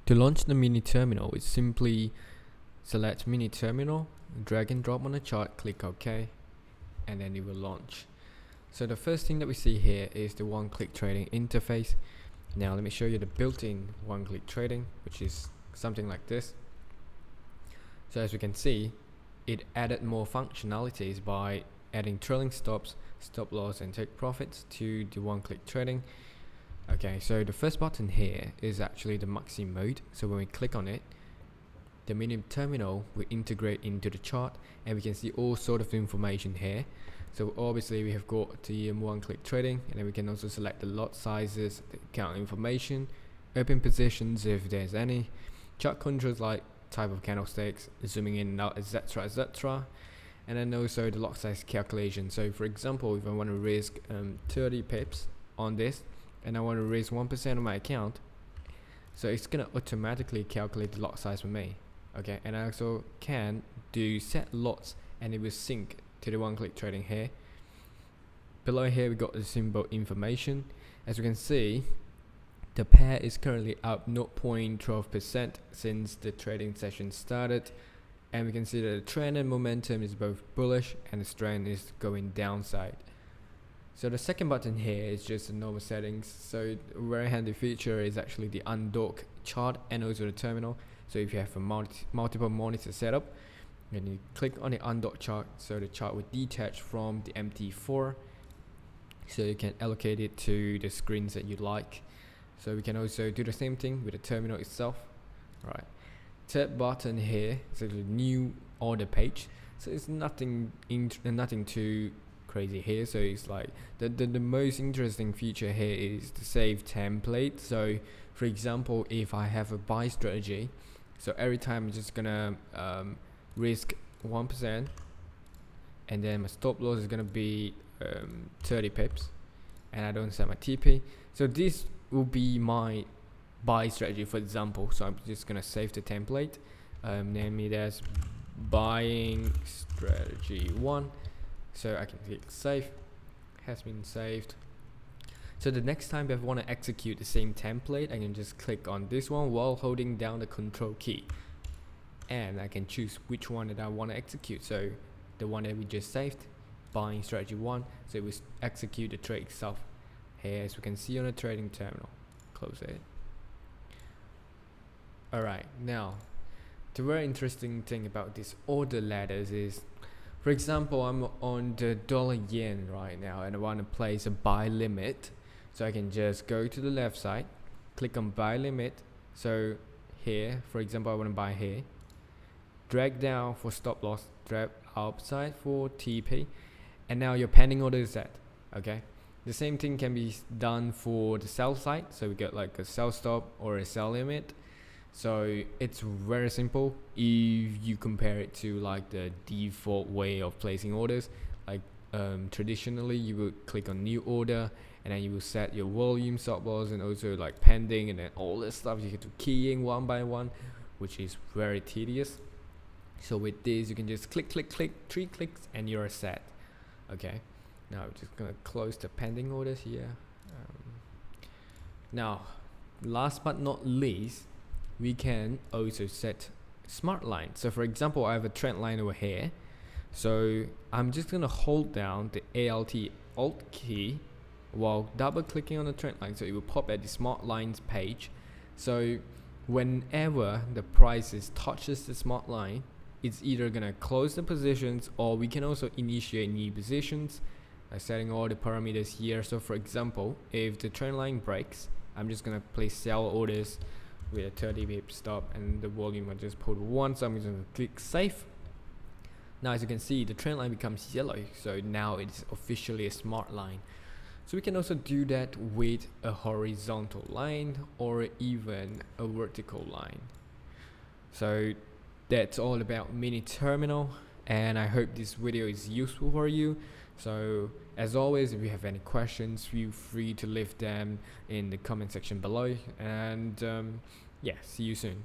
To launch the mini terminal, it's simply select mini terminal, drag and drop on the chart, click OK, and then it will launch. So the first thing that we see here is the one-click trading interface. Now let me show you the built-in one-click trading, which is something like this. So as you can see, it added more functionalities by adding trailing stops, stop loss and take profits to the one-click trading. Okay, so the first button here is actually the Maxim Mode. So when we click on it, the mini terminal will integrate into the chart and we can see all sort of information here. So obviously we have got the one-click trading, and then we can also select the lot sizes, the account information, open positions if there's any, chart controls like type of candlesticks, zooming in and out, etc, etc, and then also the lot size calculation. So for example, if I want to risk 30 pips on this and I want to raise 1% of my account, so it's gonna automatically calculate the lot size for me. Okay, and I also can do set lots and it will sync to the one-click trading here. Below here we got the symbol information. As you can see, the pair is currently up 0.12% since the trading session started, and we can see that the trend and momentum is both bullish and the trend is going downside. So the second button here is just the normal settings. So a very handy feature is actually the Undock Chart and also the terminal. So if you have a multiple monitor setup, then you click on the Undock Chart, so the chart will detach from the MT4, so you can allocate it to the screens that you like. So we can also do the same thing with the terminal itself. Right. Third button here is a new order page. So it's nothing too crazy here. So it's like the most interesting feature here is the save template. So for example, if I have a buy strategy, so every time I'm just gonna risk 1%, and then my stop loss is gonna be 30 pips, and I don't set my TP. So this will be my buy strategy, for example. So I'm just gonna save the template, name it as buying strategy 1. So I can click save. Has been saved. So the next time if I want to execute the same template, I can just click on this one while holding down the control key, and I can choose which one that I want to execute. So the one that we just saved, buying strategy 1, so it will execute the trade itself. Here, as we can see on the trading terminal. Close it. Alright, now the very interesting thing about these order ladders is, for example, I'm on the dollar yen right now and I want to place a buy limit. So I can just go to the left side, click on buy limit. So here, for example, I want to buy here, drag down for stop loss, drag outside for TP, and now your pending order is set. Okay, the same thing can be done for the sell side. So we get like a sell stop or a sell limit. So it's very simple if you compare it to like the default way of placing orders. Like traditionally you would click on new order and then you will set your volume, stop loss, and also like pending, and then all this stuff you have to key in one by one, which is very tedious. So with this you can just click, 3 clicks and you're set. Okay, now we're just gonna close the pending orders here. Now last but not least, we can also set smart line. So for example, I have a trend line over here, so I'm just gonna hold down the Alt key while double clicking on the trend line, so it will pop at the smart lines page. So whenever the prices touches the smart line, it's either gonna close the positions, or we can also initiate new positions by setting all the parameters here. So for example, if the trend line breaks, I'm just gonna place sell orders with a 30 pip stop, and the volume I just put 1, so I'm just going to click save. Now as you can see, the trend line becomes yellow, so now it's officially a smart line. So we can also do that with a horizontal line or even a vertical line. So that's all about mini terminal, and I hope this video is useful for you. So as always, if you have any questions, feel free to leave them in the comment section below, and yeah, see you soon.